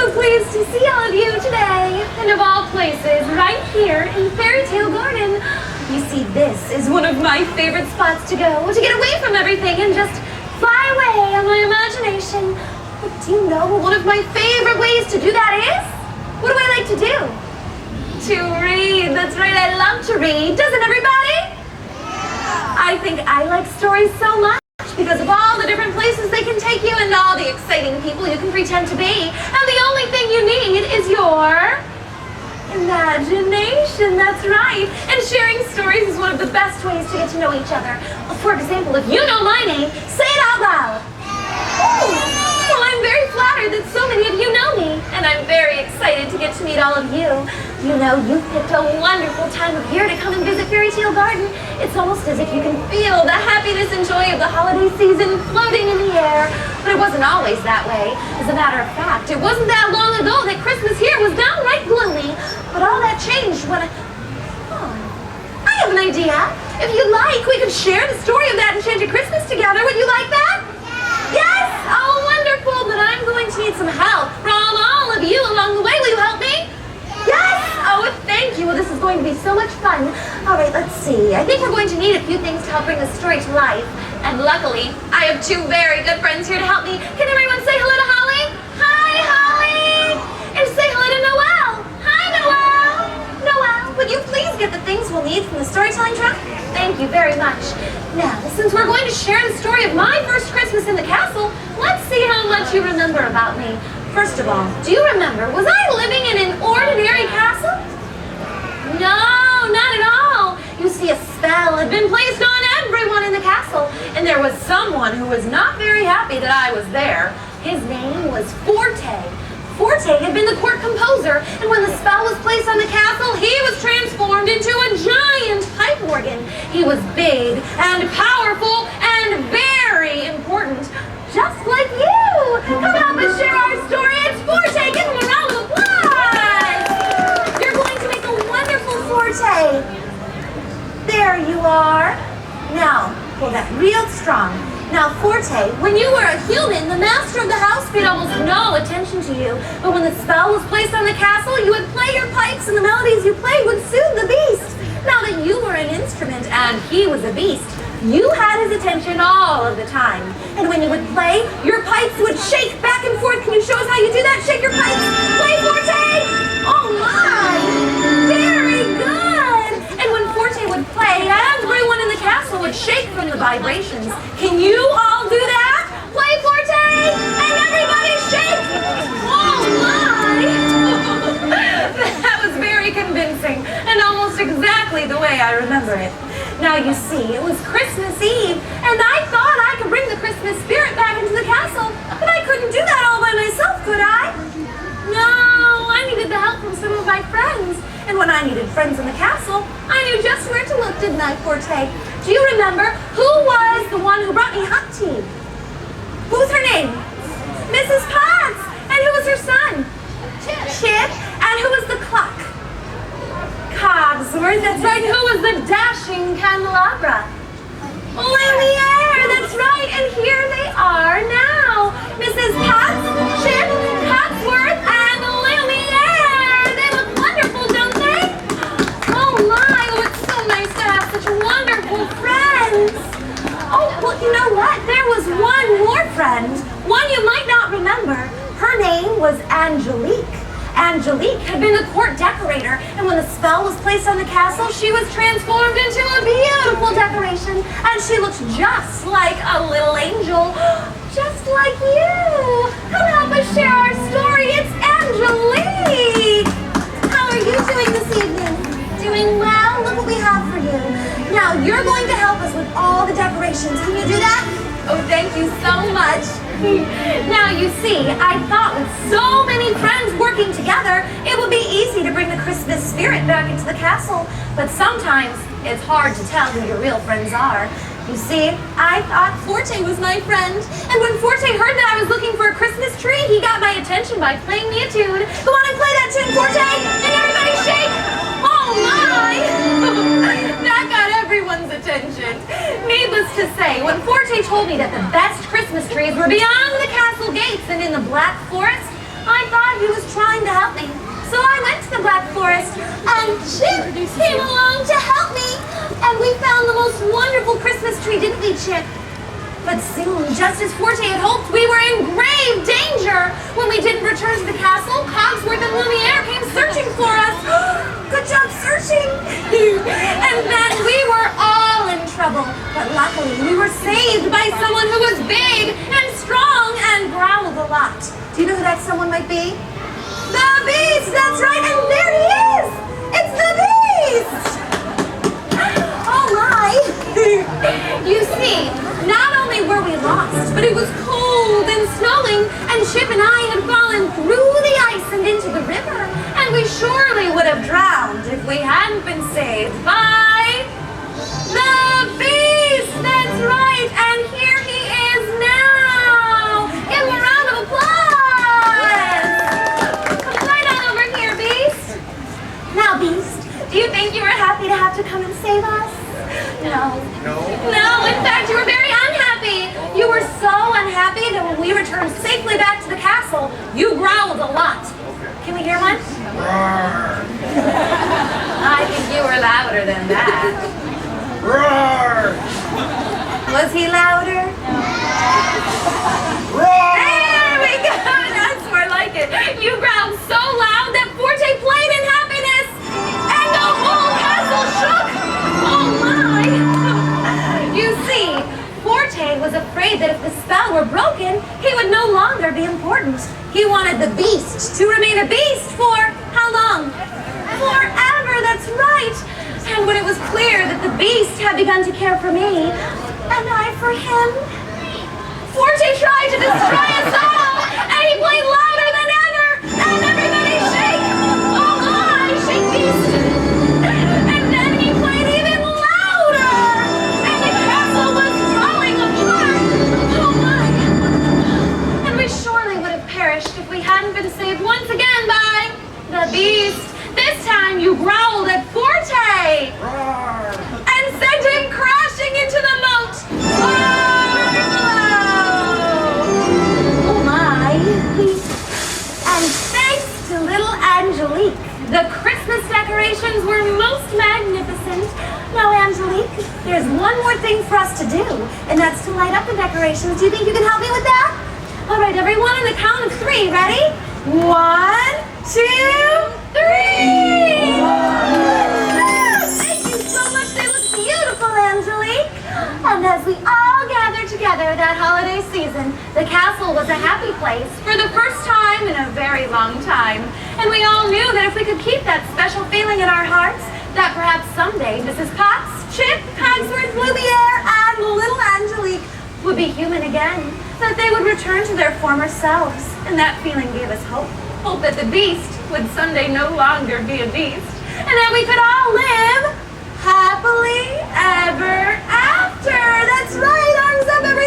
so pleased to see all of you today. And of all places, right here in Fairy Tale Garden. You see, this is one of my favorite spots to go, to get away from everything and just fly away on my imagination. But do you know what one of my favorite ways to do that is? What do I like to do? To read. That's right, I love to read. Doesn't everybody? I think I like stories so much because of all the different places they can take you and all the exciting people you can pretend to be. And the only thing you need is your imagination. That's right. And sharing stories is one of the best ways to get to know each other. For example, if you know my name, say it out loud. Ooh. Well, I'm very flattered that so many of you know me, and I'm very excited to get to meet all of you. You know, you've picked a wonderful time of year to come and visit Fairy Tale Garden. It's almost as if you can feel the happiness and joy of the holiday season floating in the air. But it wasn't always that way. As a matter of fact, it wasn't that long ago that Christmas here was downright gloomy. But all that changed when I have an idea. If you'd like, we could share the story of that enchanted Christmas together. Would you like that? Yes? Oh, wonderful. But I'm going to need some help from all of you along the way. Will you help me? Yes! Oh, thank you. Well, this is going to be so much fun. All right, let's see. I think we're going to need a few things to help bring the story to life. And luckily, I have two very good friends here to help me. Can everyone say hello to Holly? Hi, Holly! And say hello to Noelle. Hi, Noelle! Noelle, would you please get the things we'll need from the storytelling truck? Thank you very much. Now, since we're going to share the story of my first Christmas in the castle, let's see how much you remember about me. First of all, do you remember, was I living in an ordinary castle? No, not at all. You see, a spell had been placed on everyone in the castle, and there was someone who was not very happy that I was there. His name was Forte. Forte had been the court composer, and when the spell was placed on the castle, he was transformed into a giant pipe organ. He was big and powerful and very important, just like you. Come help us share our story. It's Forte. Give him a round of applause. You're going to make a wonderful Forte. There you are. Now, pull that real strong. Now, Forte, when you were a human, the master of the house paid almost no attention to you. But when the spell was placed on the castle, you would play your pipes and the melodies you played would soothe the beast. Now that you were an instrument and he was a beast, you had his attention all of the time. And when you would play, your pipes would shake back and forth. Can you show us how you do that? Shake your pipes. Play, Forte. Oh, my. Very good. And when Forte would play, everyone in the castle would shake from the vibrations. Can you all do that? Play, Forte. And everybody shake. Oh, my. That was very convincing and almost exactly the way I remember it. Now you see, it was Christmas Eve, and I thought I could bring the Christmas spirit back into the castle, but I couldn't do that all by myself, could I? No, I needed the help from some of my friends, and when I needed friends in the castle, I knew just where to look, didn't I, Forte? Do you remember who was the one who brought me hot tea? Who's her name? Mrs. Potts! And who was her son? Chip. And who was the clock? Cogsworth, that's right. Who was the dashing candelabra? Lumiere, that's right. And here they are now. Mrs. Potts, Chip, Cogsworth, and Lumiere. They look wonderful, don't they? Oh my, oh, it's so nice to have such wonderful friends. Oh, well, you know what? There was one more friend, one you might not remember. Her name was Angelique. Angelique had been a court decorator, and when the spell was placed on the castle, she was transformed into a beautiful decoration, and she looked just like a little angel, just like you. Come help us share our story. It's Angelique. How are you doing this evening? Doing well? Look what we have for you. Now, you're going to help us with all the decorations. Can you do that? Oh, thank you so much. Now, you see, I thought with so many friends working together, it would be easy to bring the Christmas spirit back into the castle. But sometimes it's hard to tell who your real friends are. You see, I thought Forte was my friend. And when Forte heard that I was looking for a Christmas tree, he got my attention by playing me a tune. Go on and play that tune, Forte! And everybody shake! Oh my! That got everyone's attention. Needless to say, when Forte told me that the best Christmas trees were beyond the castle gates and in the Black Forest, I thought he was forest, and Chip came along to help me. And we found the most wonderful Christmas tree, didn't we, Chip? But soon, just as Forte had hoped, we were in grave danger. When we didn't return to the castle, Cogsworth and Lumiere came searching for us. Good job searching. And then we were all in trouble. But luckily, we were saved by someone who was big and strong and growled a lot. Do you know who that someone might be? The Beast, that's right, and there he is. It's the Beast. Oh my. You see, not only were we lost, but it was cold and snowing, and Chip and I had fallen through the ice and into the river, and we surely would have drowned if we hadn't been saved by the Beast! That's right, and here he is now! Give him a round of applause! Come right on over here, Beast. Now, Beast, do you think you were happy to have to come and save us? No. No, in fact, you were very unhappy. You were so unhappy that when we returned safely back to the castle, you growled a lot. Can we hear one? Roar! I think you were louder than that. Roar! Was he louder? Roar! There we go! That's more like it. You growled so loud that Forte played in happiness, and the whole castle shook! Oh my! You see, Forte was afraid that if the spell were broken, he would no longer be important. He wanted the Beast to remain a beast for how long? Forever, that's right! And when it was clear that the Beast had begun to care for me, and I for him, Forte tried to destroy us all, and he played louder than ever, and everybody shake! Oh my, shake Beast! And then he played even louder, and the castle was falling apart! Oh my! And we surely would have perished if we hadn't been saved once again by the Beast. This time you growled at Forte! Roar! And sent him crashing into the moat! Oh my! And thanks to little Angelique, the Christmas decorations were most magnificent. Now, Angelique, there's one more thing for us to do, and that's to light up the decorations. Do you think you can help me with that? All right, everyone, on the count of 3. Ready? 1, 2, 3! Thank you so much. They look beautiful, Angelique. And as we all gathered together that holiday season, the castle was a happy place for the first time in a very long time. And we all knew that if we could keep that special feeling in our hearts, that perhaps someday Mrs. Potts, Chip, Cogsworth, Lumiere, and little Angelique would be human again, that they would return to their former selves. And that feeling gave us hope. Hope that the Beast would someday no longer be a beast, and that we could all live happily ever after. That's right, arms up, everyone.